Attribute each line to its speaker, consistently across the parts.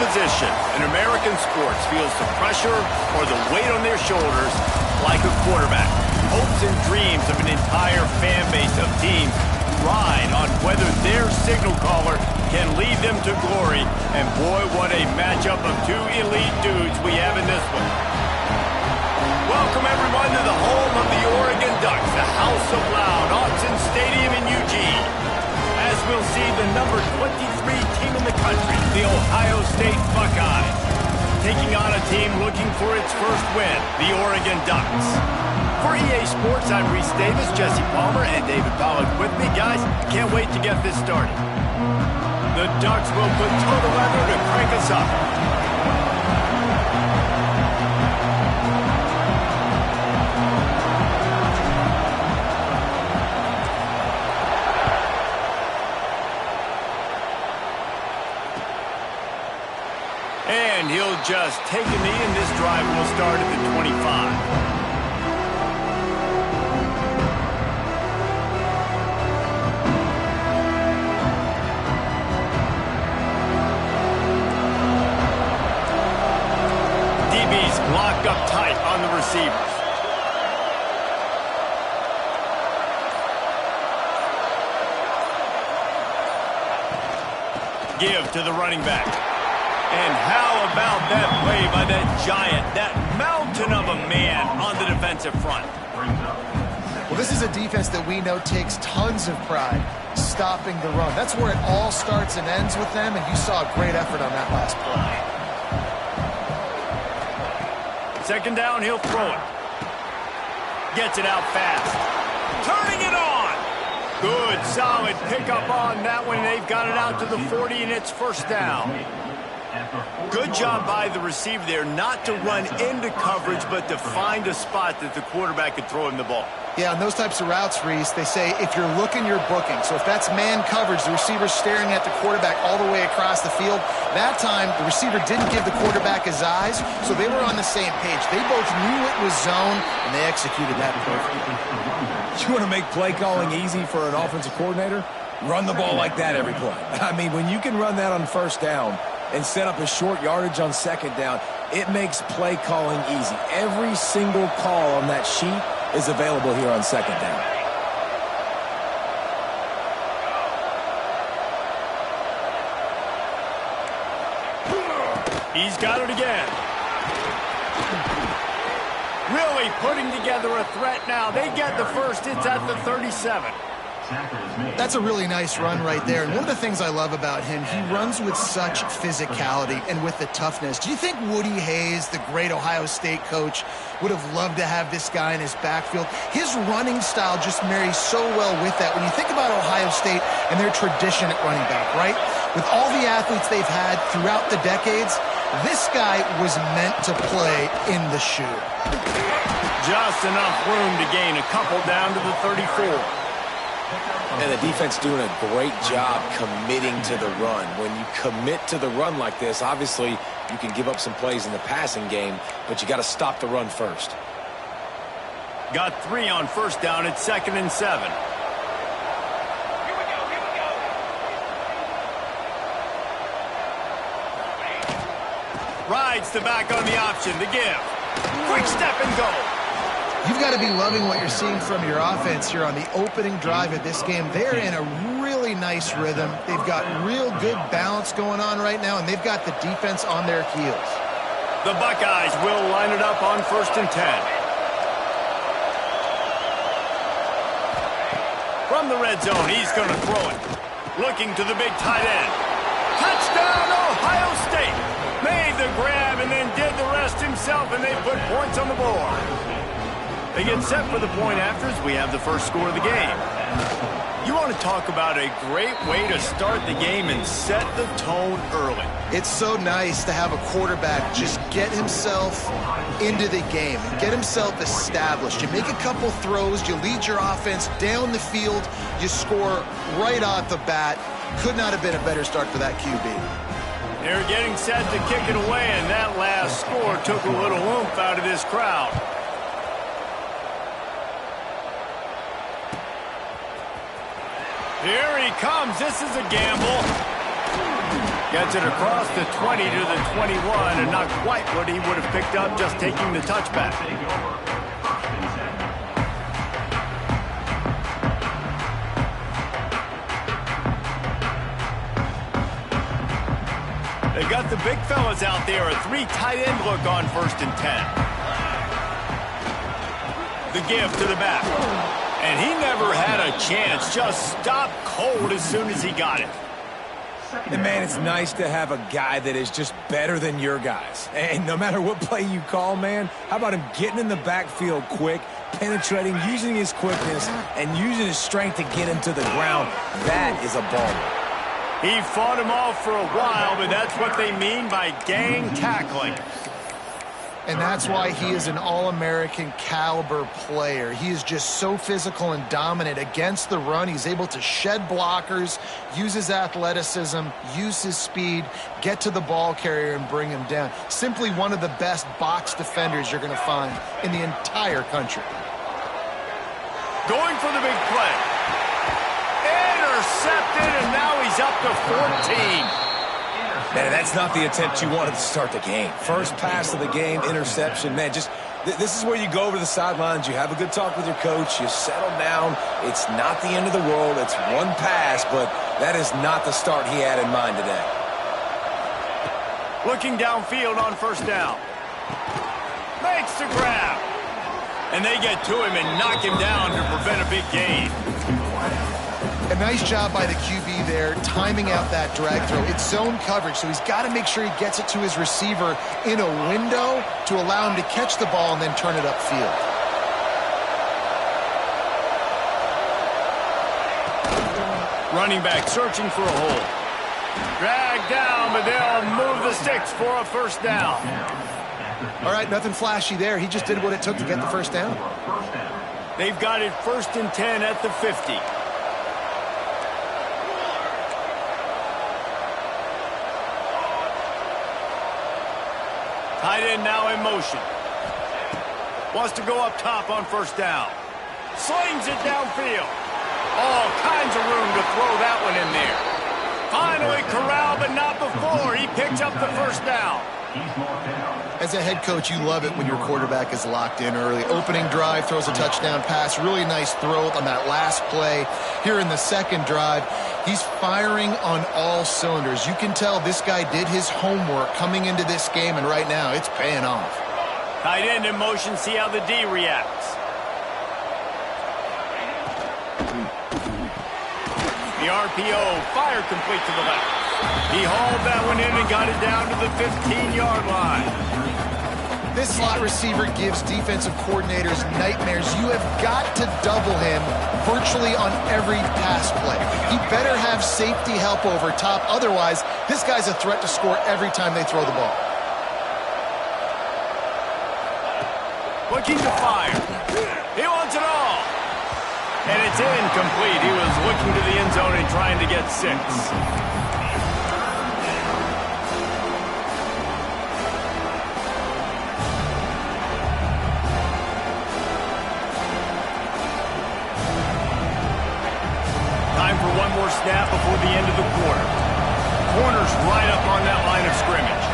Speaker 1: position in American sports feels the pressure or the weight on their shoulders like a quarterback. Hopes and dreams of an entire fan base of teams ride on whether their signal caller can lead them to glory. And boy, what a matchup of two elite dudes we have in this one. Welcome everyone to the home of the Oregon Ducks, the House of Loud, Autzen Stadium in Eugene. As we'll see the number 23 team in the country, the Ohio State Buckeyes, taking on a team looking for its first win, the Oregon Ducks. For EA Sports, I'm Reese Davis, Jesse Palmer, and David Pollack with me. Guys, can't wait to get this started. The Ducks will put total weather to crank us up. And he'll just take a knee, and this drive will start at the 25. Locked up tight on the receivers. Give to the running back. And how about that play by that giant, that mountain of a man on the defensive front?
Speaker 2: Well, this is a defense that we know takes tons of pride stopping the run. That's where it all starts and ends with them, and you saw a great effort on that last play.
Speaker 1: Second down, he'll throw it. Gets it out fast. Turning it on. Good, solid pickup on that one. They've got it out to the 40, and it's first down. Good job by the receiver there not to run into coverage, but to find a spot that the quarterback could throw him the ball.
Speaker 2: Yeah, on those types of routes, Reese, they say if you're looking, you're booking. So if that's man coverage, the receiver's staring at the quarterback all the way across the field. That time, the receiver didn't give the quarterback his eyes, so they were on the same page. They both knew it was zone, and they executed that perfectly.
Speaker 3: You want to make play calling easy for an offensive coordinator? Run the ball like that every play. I mean, when you can run that on first down and set up a short yardage on second down, it makes play calling easy. Every single call on that sheet is available here on second down.
Speaker 1: He's got it again. Really putting together a threat now. They get the first. It's at the 37.
Speaker 2: That's a really nice run right there. And one of the things I love about him, he runs with such physicality and with the toughness. Do you think Woody Hayes, the great Ohio State coach, would have loved to have this guy in his backfield? His running style just marries so well with that. When you think about Ohio State and their tradition at running back, right? With all the athletes they've had throughout the decades, this guy was meant to play in the shoe.
Speaker 1: Just enough room to gain a couple down to the 34.
Speaker 3: And the defense doing a great job committing to the run. When you commit to the run like this, obviously you can give up some plays in the passing game, but you got to stop the run first.
Speaker 1: Got 3 on first down. It's 2nd and 7. Rides the back on the option. The give. Quick step and go.
Speaker 2: You've got to be loving what you're seeing from your offense here on the opening drive of this game. They're in a really nice rhythm. They've got real good balance going on right now, and they've got the defense on their heels.
Speaker 1: The Buckeyes will line it up on 1st and 10. From the red zone, he's going to throw it. Looking to the big tight end. Touchdown, Ohio State. Made the grab and then did the rest himself, and they put points on the board. They get set for the point afters. We have the first score of the game. You want to talk about a great way to start the game and set the tone early.
Speaker 2: It's so nice to have a quarterback just get himself into the game and get himself established. You make a couple throws, you lead your offense down the field, you score right off the bat. Could not have been a better start for that QB.
Speaker 1: They're getting set to kick it away, and that last score took a little oomph out of this crowd. Here he comes. This is a gamble. Gets it across the 20 to the 21, and not quite what he would have picked up just taking the touchback. They got the big fellas out there, a 3 tight end look on 1st and 10. The give to the back. And he never had a chance, just stopped cold as soon as he got it.
Speaker 3: And, man, it's nice to have a guy that is just better than your guys. And no matter what play you call, man, how about him getting in the backfield quick, penetrating, using his quickness, and using his strength to get him to the ground? That is a baller.
Speaker 1: He fought him off for a while, but that's what they mean by gang tackling.
Speaker 2: And that's why he is an All-American caliber player. He is just so physical and dominant against the run. He's able to shed blockers, use his athleticism, use his speed, get to the ball carrier and bring him down. Simply one of the best box defenders you're going to find in the entire country.
Speaker 1: Going for the big play. Intercepted, and now he's up to 14.
Speaker 3: Man, that's not the attempt you wanted to start the game. First pass of the game, interception. Man, just this is where you go over the sidelines. You have a good talk with your coach. You settle down. It's not the end of the world. It's one pass, but that is not the start he had in mind today.
Speaker 1: Looking downfield on 1st down. Makes the grab. And they get to him and knock him down to prevent a big gain.
Speaker 2: A nice job by the QB there, timing out that drag throw. It's zone coverage, so he's got to make sure he gets it to his receiver in a window to allow him to catch the ball and then turn it upfield.
Speaker 1: Running back searching for a hole. Dragged down, but they'll move the sticks for a 1st down.
Speaker 2: All right, nothing flashy there. He just did what it took to get the 1st down.
Speaker 1: They've got it 1st and 10 at the 50. Tight end now in motion. Wants to go up top on 1st down. Slings it downfield. All kinds of room to throw that one in there. Finally corralled, but not before. He picks up the 1st down.
Speaker 2: As a head coach, you love it when your quarterback is locked in early. Opening drive, throws a touchdown pass. Really nice throw on that last play. Here in the 2nd drive, he's firing on all cylinders. You can tell this guy did his homework coming into this game, and right now it's paying off.
Speaker 1: Tight end in motion, see how the D reacts. The RPO, fire complete to the left. He hauled that one in and got it down to the 15-yard line.
Speaker 2: This slot receiver gives defensive coordinators nightmares. You have got to double him virtually on every pass play. He better have safety help over top. Otherwise, this guy's a threat to score every time they throw the ball.
Speaker 1: Looking to fire. He wants it all. And it's incomplete. He was looking to the end zone and trying to get 6. Time for one more snap before the end of the quarter. Corners right up on that line of scrimmage.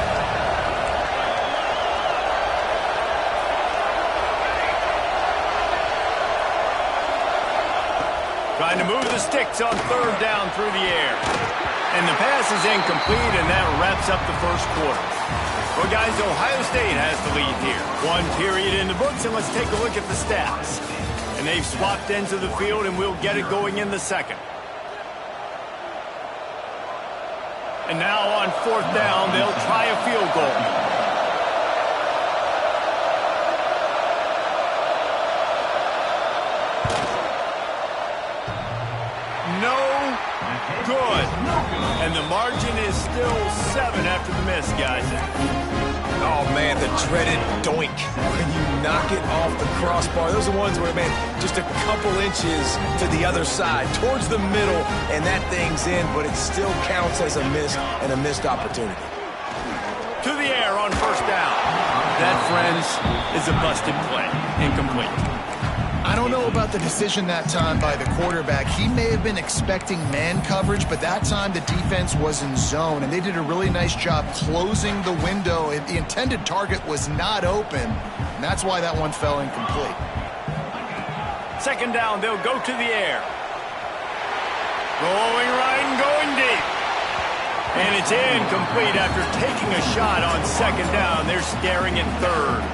Speaker 1: Trying to move the sticks on 3rd down through the air. And the pass is incomplete, and that wraps up the 1st quarter. Well, guys, Ohio State has the lead here. 1 period in the books, and let's take a look at the stats. And they've swapped ends of the field, and we'll get it going in the 2nd. And now on 4th down, they'll try a field goal. No good. And the margin is still 7 after the miss, guys.
Speaker 3: Oh, man, the dreaded doink. When you knock it off the crossbar. Those are ones where, man, just a couple inches to the other side, towards the middle, and that thing's in, but it still counts as a miss and a missed opportunity.
Speaker 1: To the air on 1st down. That, friends, is a busted play. Incomplete.
Speaker 2: I don't don't know about the decision that time by the quarterback. He may have been expecting man coverage, but that time the defense was in zone, and they did a really nice job closing the window. The intended target was not open, and that's why that one fell incomplete.
Speaker 1: Second down, they'll go to the air. Going right and going deep. And it's incomplete after taking a shot on second down. They're staring at third.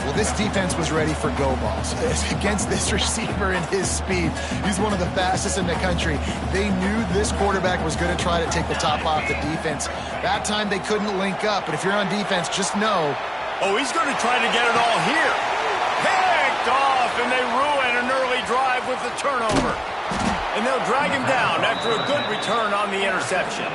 Speaker 2: Well, this defense was ready for go balls. Against this receiver and his speed, he's one of the fastest in the country. They knew this quarterback was going to try to take the top off the defense. That time they couldn't link up, but if you're on defense, just know.
Speaker 1: Oh, he's going to try to get it all here. Picked off, and they ruin an early drive with the turnover. And they'll drag him down after a good return on the interception.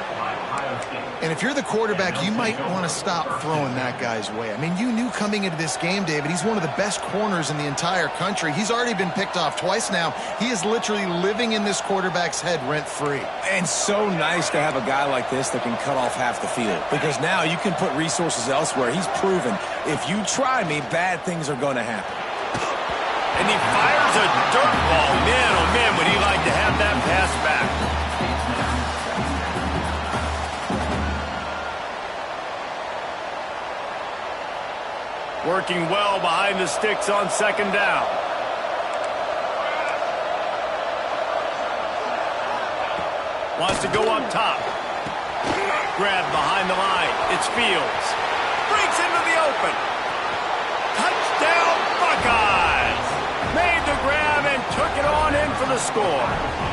Speaker 2: And if you're the quarterback, you might want to stop throwing that guy's way. I mean, you knew coming into this game, David, he's one of the best corners in the entire country. He's already been picked off twice now. He is literally living in this quarterback's head rent-free.
Speaker 3: And so nice to have a guy like this that can cut off half the field. Because now you can put resources elsewhere. He's proven, if you try me, bad things are going to happen.
Speaker 1: And he fires a dirt ball. Man, oh man, would he like to have that pass back. Working well behind the sticks on second down. Wants to go up top. Grab behind the line. It's Fields. Breaks into the open. Touchdown, Buckeyes! Made the grab and took it on in for the score.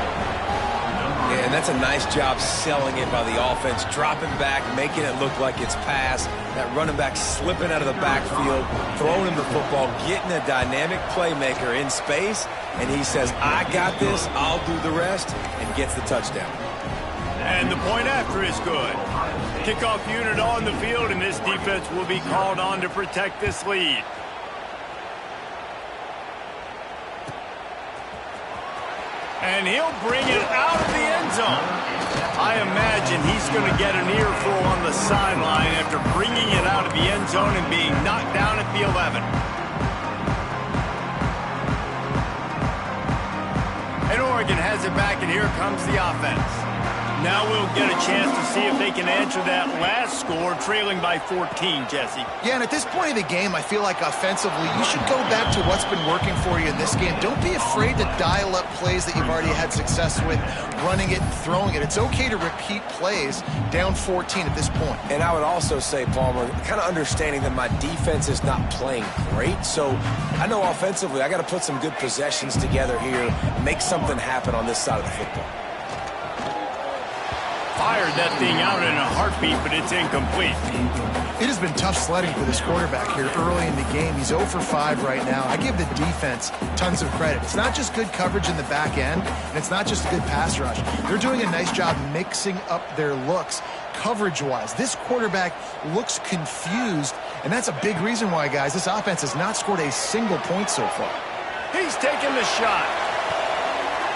Speaker 3: Yeah, and that's a nice job selling it by the offense, dropping back, making it look like it's pass. That running back slipping out of the backfield, throwing him the football, getting a dynamic playmaker in space, and he says, I got this, I'll do the rest, and gets the touchdown.
Speaker 1: And the point after is good. Kickoff unit on the field, and this defense will be called on to protect this lead. And he'll bring it out of the end zone. I imagine he's going to get an earful on the sideline after bringing it out of the end zone and being knocked down at the 11. And Oregon has it back, and here comes the offense. Now we'll get a chance to see if they can answer that last score, trailing by 14, Jesse.
Speaker 2: Yeah, and at this point of the game, I feel like offensively, you should go back to what's been working for you in this game. Don't be afraid to dial up plays that you've already had success with, running it and throwing it. It's okay to repeat plays down 14 at this point.
Speaker 3: And I would also say, Palmer, kind of understanding that my defense is not playing great. So I know offensively, I got to put some good possessions together here, make something happen on this side of the football.
Speaker 1: Fired that thing out in a heartbeat, but it's incomplete.
Speaker 2: It has been tough sledding for this quarterback here early in the game. He's 0 for 5 right now. I give the defense tons of credit. It's not just good coverage in the back end, and it's not just a good pass rush. They're doing a nice job mixing up their looks coverage-wise. This quarterback looks confused, and that's a big reason why, guys, this offense has not scored a single point so far.
Speaker 1: He's taking the shot.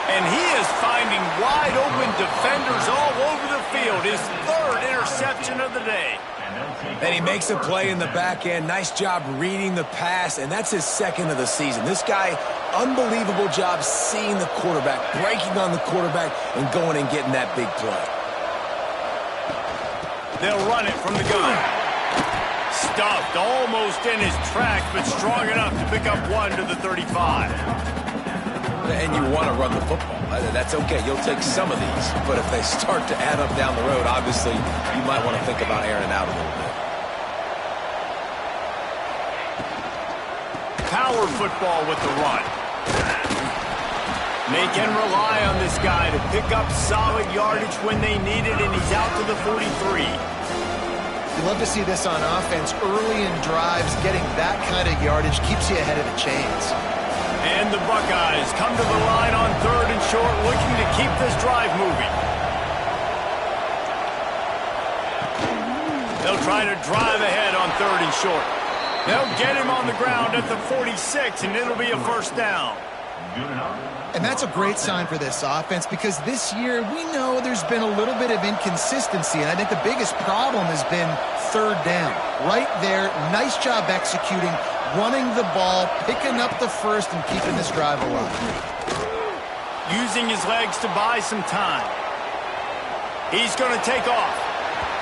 Speaker 1: And he is finding wide-open defenders all over the field. His third interception of the day.
Speaker 3: And he makes a play in the back end. Nice job reading the pass, and that's his second of the season. This guy, unbelievable job seeing the quarterback, breaking on the quarterback, and going and getting that big play.
Speaker 1: They'll run it from the gun. Stuffed almost in his tracks, but strong enough to pick up one to the 35.
Speaker 3: And you want to run the football. That's okay. You'll take some of these. But if they start to add up down the road, obviously, you might want to think about airing it out a little bit.
Speaker 1: Power football with the run. They can rely on this guy to pick up solid yardage when they need it, and he's out to the 43.
Speaker 2: You love to see this on offense. Early in drives, getting that kind of yardage keeps you ahead of the chains.
Speaker 1: And the Buckeyes come to the line on third and short, looking to keep this drive moving. They'll try to drive ahead on third and short. They'll get him on the ground at the 46, and it'll be a first down.
Speaker 2: And that's a great sign for this offense because this year we know there's been a little bit of inconsistency, and I think the biggest problem has been third down. Right there, nice job executing, running the ball, picking up the first, and keeping this drive alive.
Speaker 1: Using his legs to buy some time. He's going to take off.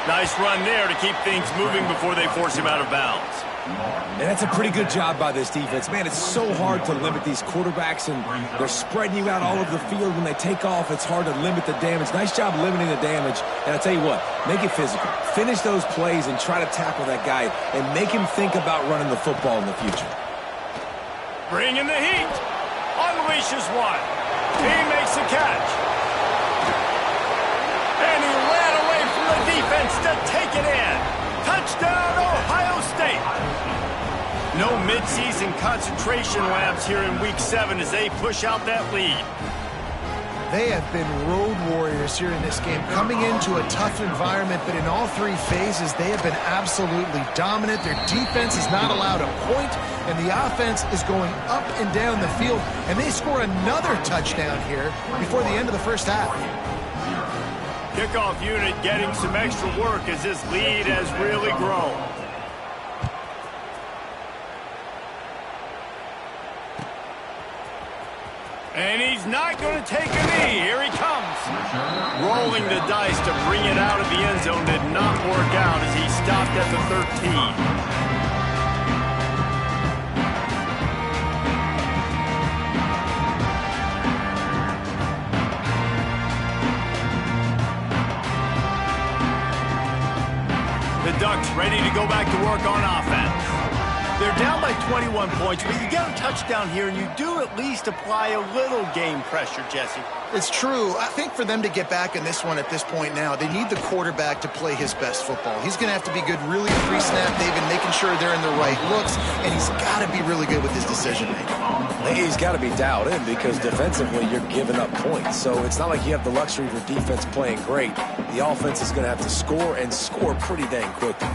Speaker 1: Nice run there to keep things moving before they force him out of bounds.
Speaker 3: And that's a pretty good job by this defense. Man, it's so hard to limit these quarterbacks, and they're spreading you out all over the field. When they take off, it's hard to limit the damage. Nice job limiting the damage. And I'll tell you what, make it physical. Finish those plays and try to tackle that guy and make him think about running the football in the future.
Speaker 1: Bringing the heat. Unleashes one. He makes the catch. And he ran away from the defense to take it in. Touchdown, Ohio State. No midseason concentration labs here in Week 7 as they push out that lead.
Speaker 2: They have been road warriors here in this game, coming into a tough environment, but in all three phases, they have been absolutely dominant. Their defense is not allowed a point, and the offense is going up and down the field, and they score another touchdown here before the end of the first half.
Speaker 1: Kickoff unit getting some extra work as this lead has really grown. And he's not going to take a knee. Here he comes. Rolling the dice to bring it out of the end zone did not work out as he stopped at the 13. The Ducks ready to go back to work on offense. They're down by 21 points, but you get a touchdown here, and you do at least apply a little game pressure, Jesse.
Speaker 2: It's true. I think for them to get back in this one at this point now, they need the quarterback to play his best football. He's going to have to be good really pre-snap, David, making sure they're in the right looks, and he's got to be really good with his decision-making.
Speaker 3: He's got to be dialed in because defensively you're giving up points. So it's not like you have the luxury of your defense playing great. The offense is going to have to score and score pretty dang quickly.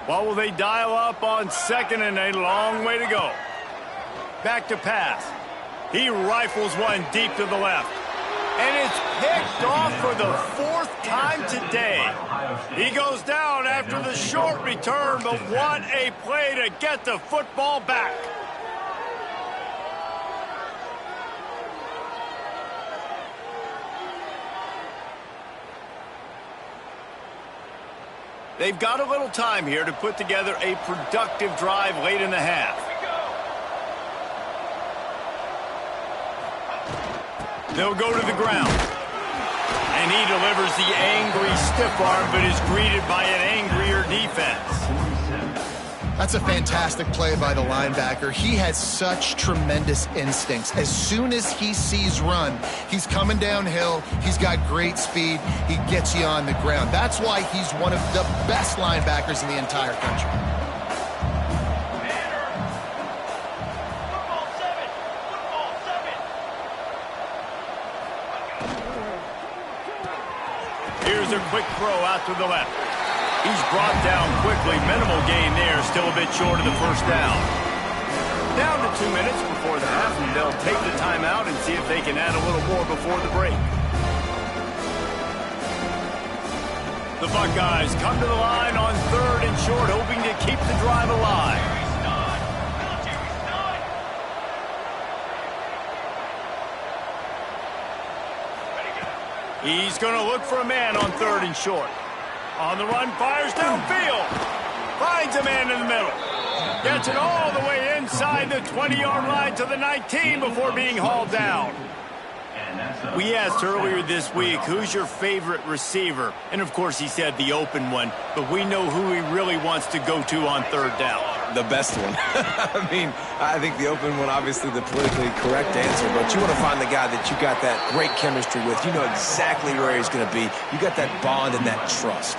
Speaker 1: What will they dial up on second and a long way to go? Back to pass. He rifles one deep to the left. And it's picked off for the fourth time today. He goes down after the short return, but what a play to get the football back. They've got a little time here to put together a productive drive late in the half. They'll go to the ground. And he delivers the angry stiff arm, but is greeted by an angrier defense.
Speaker 2: That's a fantastic play by the linebacker. He has such tremendous instincts. As soon as he sees run, he's coming downhill. He's got great speed. He gets you on the ground. That's why he's one of the best linebackers in the entire country.
Speaker 1: Here's a quick throw out to the left. He's brought down quickly. Minimal gain there. Still a bit short of the first down. Down to 2 minutes before the half, and they'll take the timeout and see if they can add a little more before the break. The Buckeyes come to the line on third and short, hoping to keep the drive alive. He's going to look for a man on third and short. On the run, fires downfield. Finds a man in the middle. Gets it all the way inside the 20-yard line to the 19 before being hauled down. We asked earlier this week, who's your favorite receiver? And, of course, he said the open one. But we know who he really wants to go to on third down.
Speaker 3: The best one. I mean, I think the open one, obviously the politically correct answer, but you want to find the guy that you got that great chemistry with. You know exactly where he's going to be. You got that bond and that trust.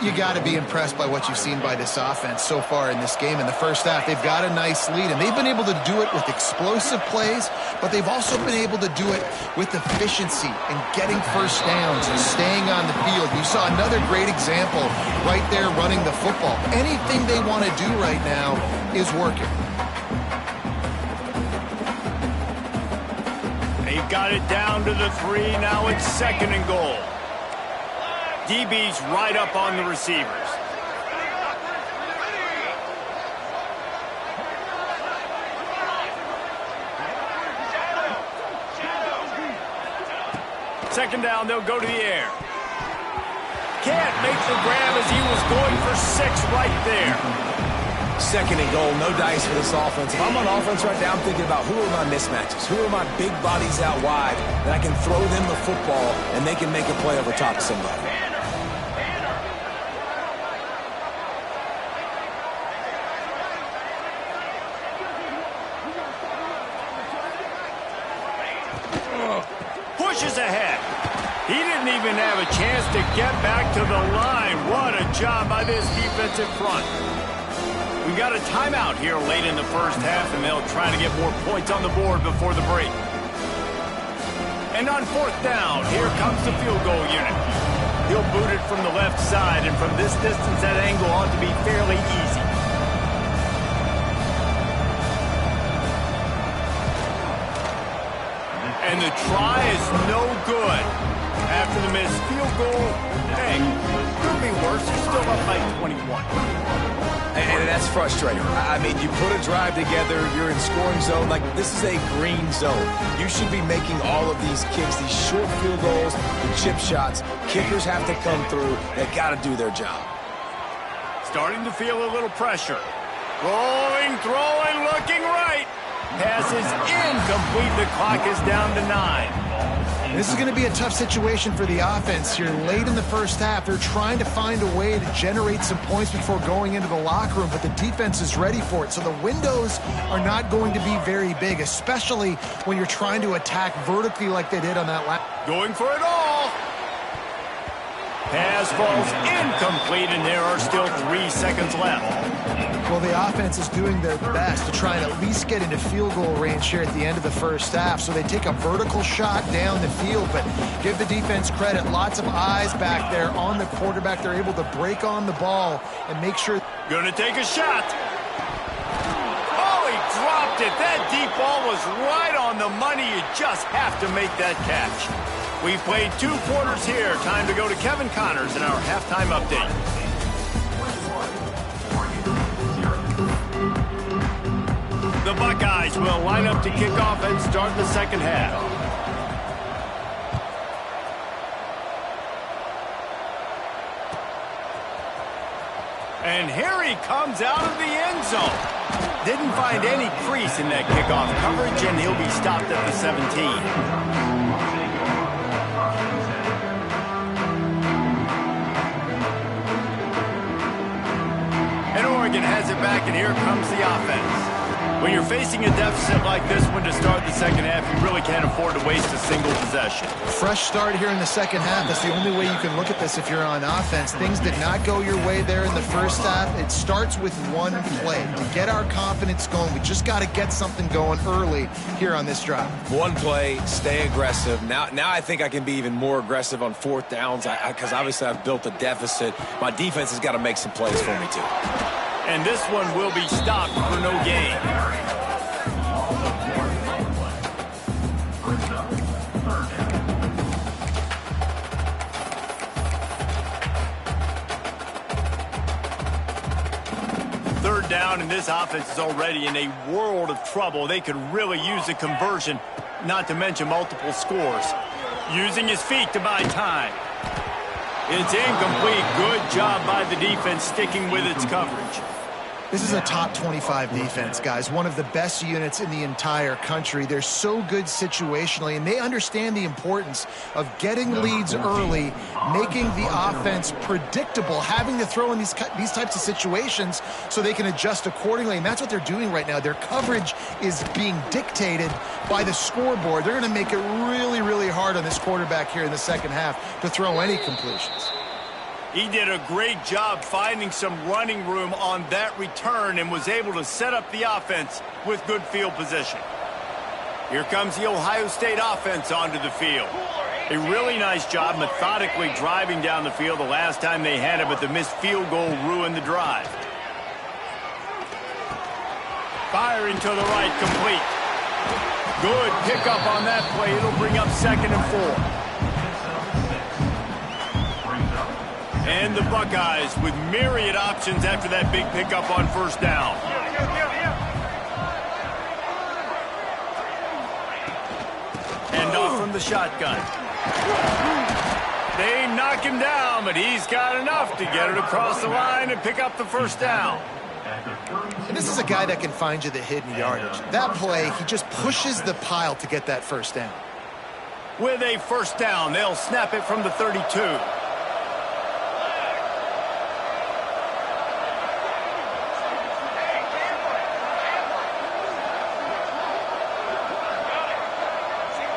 Speaker 2: You got to be impressed by what you've seen by this offense so far in this game. In the first half, they've got a nice lead, and they've been able to do it with explosive plays, but they've also been able to do it with efficiency and getting first downs and staying on the field. You saw another great example right there running the football. Anything they want to do right now is working.
Speaker 1: got it down to the 3. Now it's 2nd and goal. DB's right up on the receivers. Second down, they'll go to the air. Can't make the grab as he was going for 6 right there.
Speaker 3: 2nd and goal, no dice for this offense. If I'm on offense right now, I'm thinking about who are my mismatches? Who are my big bodies out wide that I can throw them the football and they can make a play over top of somebody?
Speaker 1: Pushes ahead. He didn't even have a chance to get back to the line. What a job by this defensive front. We got a timeout here late in the first half, and they'll try to get more points on the board before the break. And on 4th down, here comes the field goal unit. He'll boot it from the left side, and from this distance, that angle ought to be fairly easy. And the try is no good. After the missed field goal, hey, could be worse. You're still up by 21.
Speaker 3: And that's frustrating. I mean, you put a drive together, you're in scoring zone. Like, this is a green zone. You should be making all of these kicks, these short field goals, the chip shots. Kickers have to come through. They got to do their job.
Speaker 1: Starting to feel a little pressure. Rolling, throwing, looking right. Pass is incomplete. The clock is down to 9.
Speaker 2: This is going to be a tough situation for the offense here. Late in the first half, they're trying to find a way to generate some points before going into the locker room, but the defense is ready for it. So the windows are not going to be very big, especially when you're trying to attack vertically like they did on that last.
Speaker 1: Going for it all. Pass falls incomplete, and there are still 3 seconds left.
Speaker 2: Well, the offense is doing their best to try and at least get into field goal range here at the end of the first half. So they take a vertical shot down the field, but give the defense credit. Lots of eyes back there on the quarterback. They're able to break on the ball and make sure.
Speaker 1: Gonna take a shot. Oh, he dropped it. That deep ball was right on the money. You just have to make that catch. We've played 2 quarters here. Time to go to Kevin Connors in our halftime update. The Buckeyes will line up to kick off and start the second half. And here he comes out of the end zone. Didn't find any crease in that kickoff coverage, and he'll be stopped at the 17. And Oregon has it back, and here comes the offense. When you're facing a deficit like this one to start the second half, you really can't afford to waste a single possession.
Speaker 2: Fresh start here in the second half. That's the only way you can look at this if you're on offense. Things did not go your way there in the first half. It starts with one play. To get our confidence going, we just got to get something going early here on this drive. One play, stay aggressive. Now I think I can be even more aggressive on 4th downs because obviously I've built a deficit. My defense has got to make some plays for me too.
Speaker 1: And this one will be stopped for no gain. Third down, and this offense is already in a world of trouble. They could really use a conversion, not to mention multiple scores. Using his feet to buy time. It's incomplete. Good job by the defense sticking with its coverage.
Speaker 2: This is a top 25 defense, guys. One of the best units in the entire country. They're so good situationally, and they understand the importance of getting leads early, making the offense predictable, having to throw in these types of situations so they can adjust accordingly, and that's what they're doing right now. Their coverage is being dictated by the scoreboard. They're going to make it really, really hard on this quarterback here in the second half to throw any completions.
Speaker 1: He did a great job finding some running room on that return and was able to set up the offense with good field position. Here comes the Ohio State offense onto the field. A really nice job methodically driving down the field the last time they had it, but the missed field goal ruined the drive. Firing to the right, complete. Good pickup on that play. It'll bring up 2nd and 4. And the Buckeyes with myriad options after that big pickup on 1st down. And off from the shotgun. They knock him down, but he's got enough to get it across the line and pick up the 1st down.
Speaker 2: And this is a guy that can find you the hidden yardage. That play, he just pushes the pile to get that 1st down.
Speaker 1: With a 1st down, they'll snap it from the 32.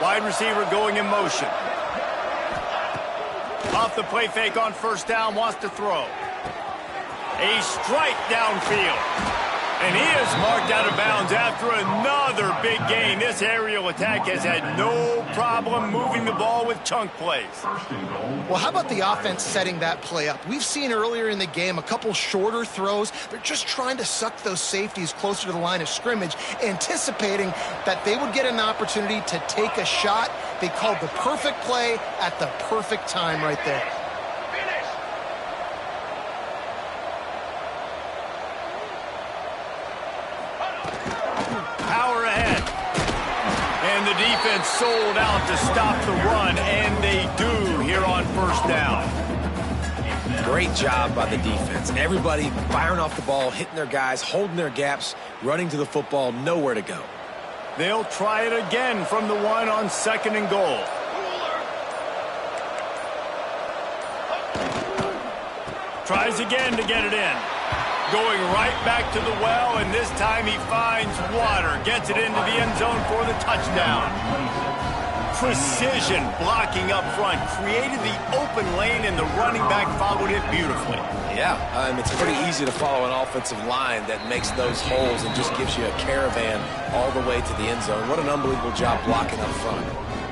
Speaker 1: Wide receiver going in motion. Off the play fake on 1st down, wants to throw. A strike downfield. And he is marked out of bounds after another big gain. This aerial attack has had no problem moving the ball with chunk plays.
Speaker 2: Well, how about the offense setting that play up? We've seen earlier in the game a couple shorter throws. They're just trying to suck those safeties closer to the line of scrimmage, anticipating that they would get an opportunity to take a shot. They called the perfect play at the perfect time right there.
Speaker 1: Power ahead. And the defense sold out to stop the run, and they do here on 1st down.
Speaker 3: Great job by the defense. Everybody firing off the ball, hitting their guys, holding their gaps, running to the football, nowhere to go.
Speaker 1: They'll try it again from the 1 on 2nd and goal. Tries again to get it in. Going right back to the well, and this time he finds water. Gets it into the end zone for the touchdown. Precision blocking up front. Created the open lane, and the running back followed it beautifully.
Speaker 3: Yeah, it's pretty easy to follow an offensive line that makes those holes and just gives you a caravan all the way to the end zone. What an unbelievable job blocking up front.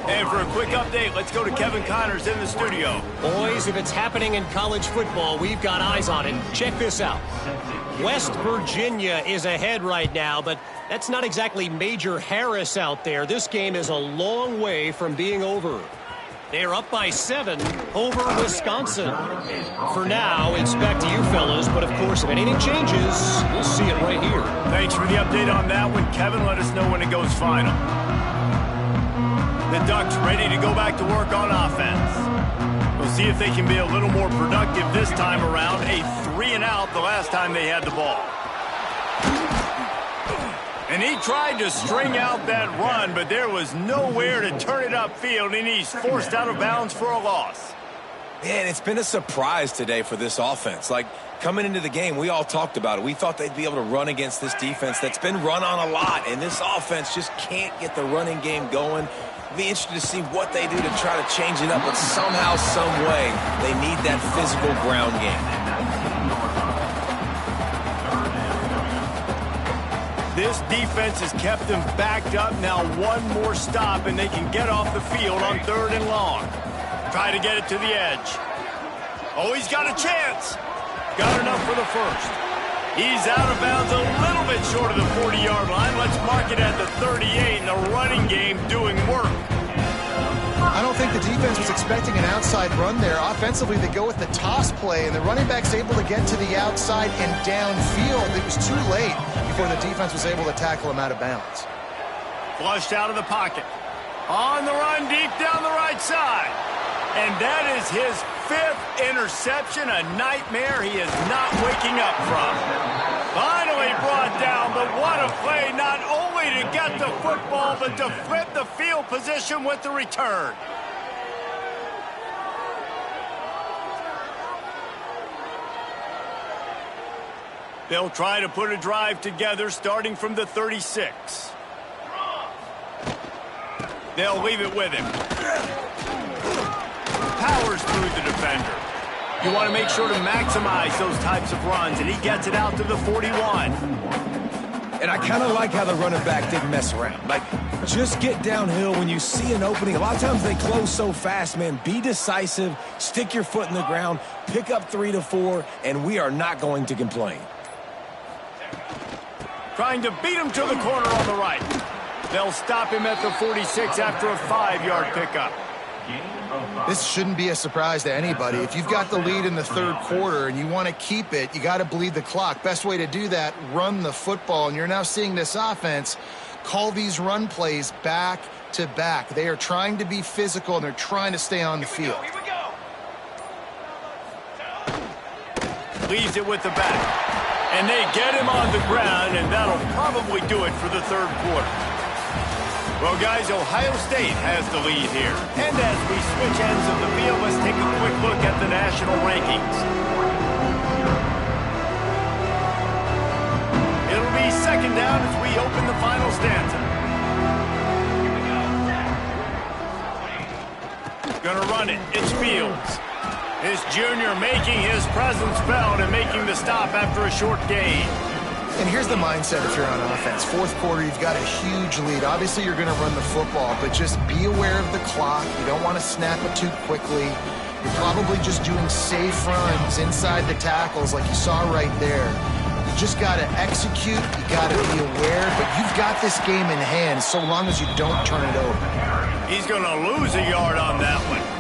Speaker 1: And for a quick update, let's go to Kevin Connors in the studio.
Speaker 4: Boys, if it's happening in college football, we've got eyes on it. Check this out. West Virginia is ahead right now, but that's not exactly Major Harris out there. This game is a long way from being over. They're up by 7 over Wisconsin. For now, it's back to you fellas, but of course, if anything changes, we'll see it right here.
Speaker 1: Thanks for the update on that one, Kevin. Let us know when it goes final. The Ducks ready to go back to work on offense. We'll see if they can be a little more productive this time around. A 3-and-out the last time they had the ball. And he tried to string out that run, but there was nowhere to turn it upfield, and he's forced out of bounds for a loss.
Speaker 3: Man, it's been a surprise today for this offense. Like, coming into the game, we all talked about it. We thought they'd be able to run against this defense that's been run on a lot, and this offense just can't get the running game going. Be interested to see what they do to try to change it up, but somehow, some way, they need that physical ground game.
Speaker 1: This defense has kept them backed up. Now one more stop, and they can get off the field on 3rd and long. Try to get it to the edge. Oh, he's got a chance. Got enough for the 1st. He's out of bounds a little bit short of the 40-yard line. Let's mark it at the 38, and the running game doing work.
Speaker 2: I don't think the defense was expecting an outside run there. Offensively, they go with the toss play, and the running back's able to get to the outside and downfield. It was too late before the defense was able to tackle him out of bounds.
Speaker 1: Flushed out of the pocket. On the run, deep down the right side. And that is his 5th interception, a nightmare he is not waking up from. Finally brought down, but what a play, not only to get the football, but to flip the field position with the return. They'll try to put a drive together starting from the 36. They'll leave it with him. Powers through the defender. You want to make sure to maximize those types of runs, and he gets it out to the 41.
Speaker 3: And I kind of like how the running back didn't mess around. Like, just get downhill when you see an opening. A lot of times they close so fast, man. Be decisive, stick your foot in the ground, pick up 3 to 4, and we are not going to complain.
Speaker 1: Trying to beat him to the corner on the right. They'll stop him at the 46 after a 5-yard pickup.
Speaker 2: This shouldn't be a surprise to anybody. If you've got the lead in the third quarter and you want to keep it, you got to bleed the clock. Best way to do that, run the football. And you're now seeing this offense call these run plays back to back. They are trying to be physical, and they're trying to stay on the field.
Speaker 1: Leaves it with the back. And they get him on the ground, and that'll probably do it for the third quarter. Well, guys, Ohio State has the lead here. And as we switch ends of the field, let's take a quick look at the national rankings. It'll be second down as we open the final stanza. Gonna run it. It's Fields. This junior making his presence felt and making the stop after a short gain.
Speaker 2: And here's the mindset if you're on offense. Fourth quarter, you've got a huge lead. Obviously, you're going to run the football, but just be aware of the clock. You don't want to snap it too quickly. You're probably just doing safe runs inside the tackles like you saw right there. You just got to execute. You got to be aware, but you've got this game in hand so long as you don't turn it over.
Speaker 1: He's going to lose a yard on that one.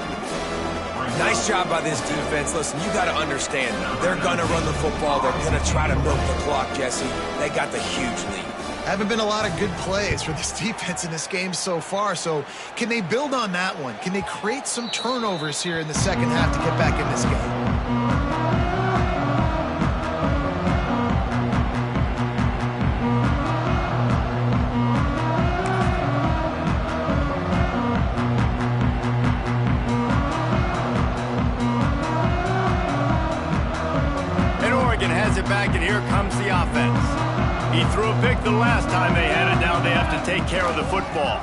Speaker 3: Nice job by this defense. Listen, you got to understand, they're going to run the football. They're going to try to milk the clock, Jesse. They got the huge lead.
Speaker 2: Haven't been a lot of good plays for this defense in this game so far, so can they build on that one? Can they create some turnovers here in the second half to get back in this game?
Speaker 1: Back, and here comes the offense. He threw a pick the last time they had it. Now they have to take care of the football.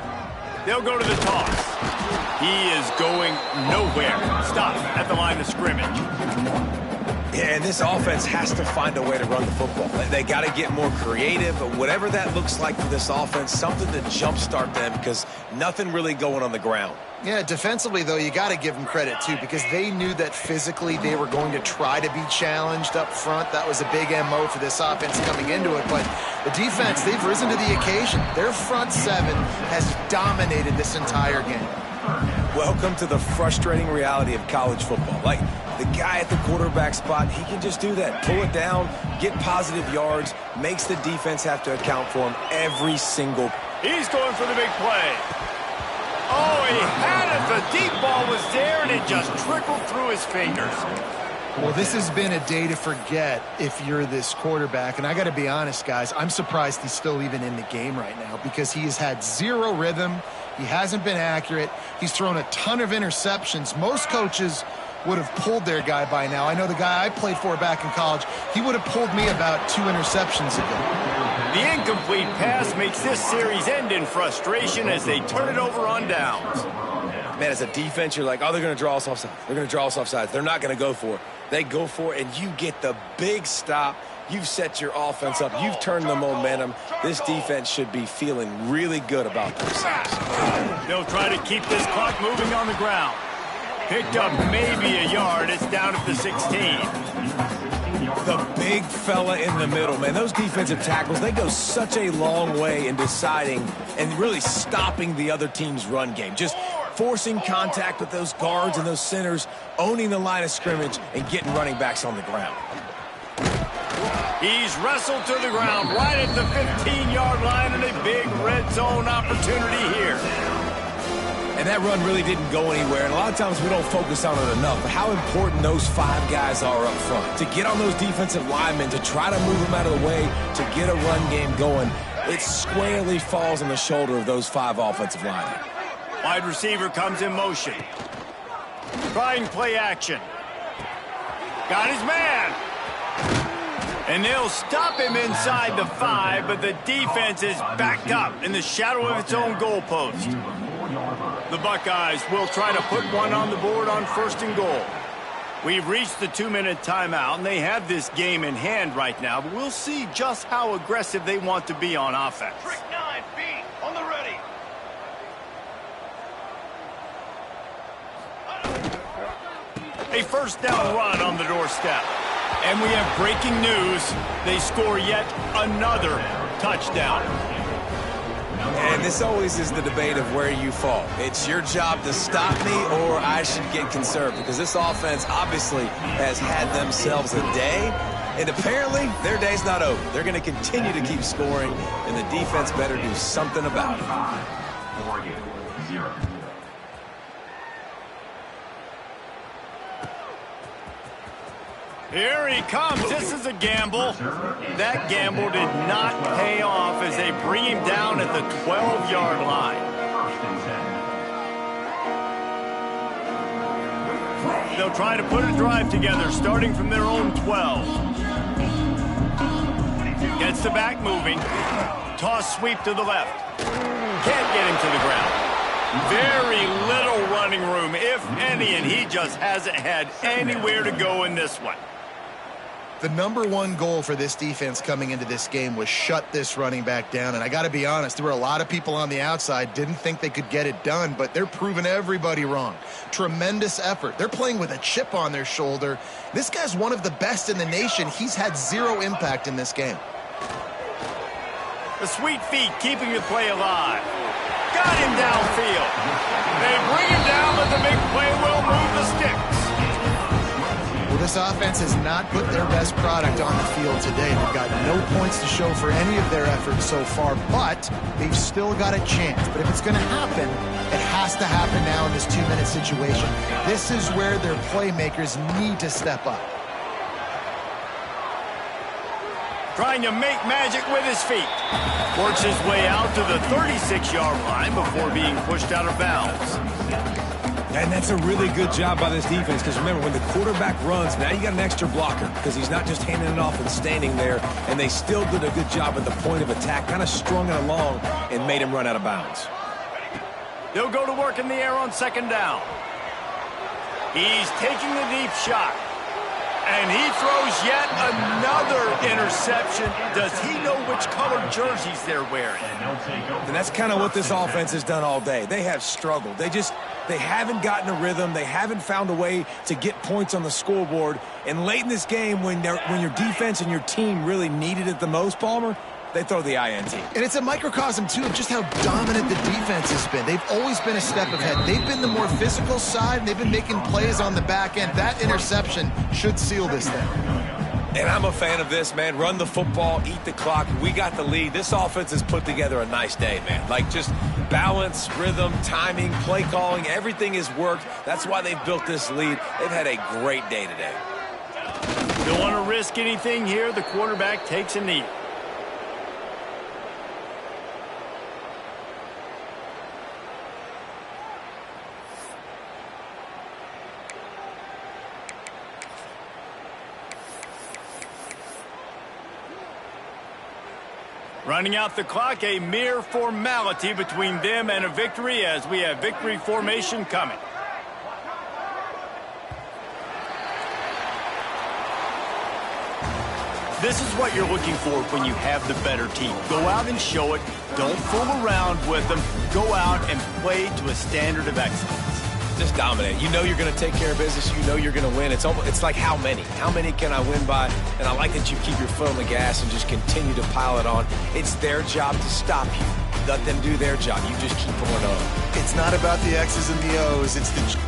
Speaker 1: They'll go to the toss. He is going nowhere. Stop at the line of scrimmage.
Speaker 3: Yeah, and this offense has to find a way to run the football. They got to get more creative, but whatever that looks like for this offense, something to jumpstart them because nothing really going on the ground.
Speaker 2: Yeah, defensively, though, you got to give them credit, too, because they knew that physically they were going to try to be challenged up front. That was a big MO for this offense coming into it. But the defense, they've risen to the occasion. Their front seven has dominated this entire game.
Speaker 3: Welcome to the frustrating reality of college football. Like, the guy at the quarterback spot, he can just do that. Pull it down, get positive yards, makes the defense have to account for him every single.
Speaker 1: He's going for the big play. Oh, he had it. The deep ball was there, and it just trickled through his fingers.
Speaker 2: Well, this has been a day to forget if you're this quarterback. And I got to be honest, guys, I'm surprised he's still even in the game right now because he has had zero rhythm. He hasn't been accurate. He's thrown a ton of interceptions. Most coaches would have pulled their guy by now. I know the guy I played for back in college, he would have pulled me about 2 interceptions ago.
Speaker 1: The incomplete pass makes this series end in frustration as they turn it over on downs.
Speaker 3: Man, as a defense, you're like, oh, they're going to draw us offside. They're going to draw us offside. They're not going to go for it. They go for it, and you get the big stop. You've set your offense up. You've turned the momentum. This defense should be feeling really good about themselves.
Speaker 1: They'll try to keep this clock moving on the ground. Picked up maybe a yard. It's down at the 16.
Speaker 3: The big fella in the middle, man. Those defensive tackles, they go such a long way in deciding and really stopping the other team's run game. Just forcing contact with those guards and those centers, owning the line of scrimmage, and getting running backs on the ground.
Speaker 1: He's wrestled to the ground right at the 15-yard line, and a big red zone opportunity here.
Speaker 3: And that run really didn't go anywhere, and a lot of times we don't focus on it enough, but how important those 5 guys are up front. To get on those defensive linemen, to try to move them out of the way, to get a run game going, it squarely falls on the shoulder of those 5 offensive linemen.
Speaker 1: Wide receiver comes in motion. Trying play action. Got his man. And they'll stop him inside the 5, but the defense is backed up in the shadow of its own goalpost. The Buckeyes will try to put one on the board on 1st and goal. We've reached the 2-minute timeout, and they have this game in hand right now, but we'll see just how aggressive they want to be on offense.
Speaker 5: Trick 9, B, on the ready.
Speaker 1: A first down run on the doorstep. And we have breaking news. They score yet another touchdown.
Speaker 3: And this always is the debate of where you fall. It's your job to stop me or I should get conserved, because this offense obviously has had themselves a day, and apparently their day's not over. They're going to continue to keep scoring, and the defense better do something about it.
Speaker 1: Here he comes. This is a gamble. That gamble did not pay off as they bring him down at the 12-yard line. They'll try to put a drive together starting from their own 12. Gets the back moving. Toss sweep to the left. Can't get him to the ground. Very little running room, if any, and he just hasn't had anywhere to go in this one.
Speaker 2: The number one goal for this defense coming into this game was shut this running back down. And I got to be honest, there were a lot of people on the outside didn't think they could get it done, but they're proving everybody wrong. Tremendous effort. They're playing with a chip on their shoulder. This guy's one of the best in the nation. He's had zero impact in this game.
Speaker 1: The sweet feet keeping the play alive. Got him downfield. They bring him down, but the big play will move the sticks.
Speaker 2: Well, this offense has not put their best product on the field today. They've got no points to show for any of their efforts so far, but they've still got a chance. But if it's going to happen, it has to happen now in this 2-minute situation. This is where their playmakers need to step up.
Speaker 1: Trying to make magic with his feet. Works his way out to the 36-yard line before being pushed out of bounds.
Speaker 3: And that's a really good job by this defense, because remember, when the quarterback runs, now you got an extra blocker, because he's not just handing it off and standing there, and they still did a good job at the point of attack, kind of strung it along and made him run out of bounds.
Speaker 1: They'll go to work in the air on second down. He's taking the deep shot. And he throws yet another interception. Does he know which colored jerseys they're wearing?
Speaker 3: And that's kind of what this offense has done all day. They have struggled. They haven't gotten a rhythm. They haven't found a way to get points on the scoreboard. And late in this game, when your defense and your team really needed it the most, Palmer, they throw the INT.
Speaker 2: And it's a microcosm, too, of just how dominant the defense has been. They've always been a step ahead. They've been the more physical side, and they've been making plays on the back end. That interception should seal this thing.
Speaker 3: And I'm a fan of this, man. Run the football, eat the clock. We got the lead. This offense has put together a nice day, man. Like, just balance, rhythm, timing, play calling, everything has worked. That's why they've built this lead. They've had a great day today.
Speaker 1: Don't want to risk anything here. The quarterback takes a knee. Running out the clock, a mere formality between them and a victory as we have victory formation coming. This is what you're looking for when you have the better team. Go out and show it. Don't fool around with them. Go out and play to a standard of excellence.
Speaker 3: Just dominate. You know you're going to take care of business. You know you're going to win. It's like how many? How many can I win by? And I like that you keep your foot on the gas and just continue to pile it on. It's their job to stop you. Let them do their job. You just keep going on.
Speaker 2: It's not about the X's and the O's. It's the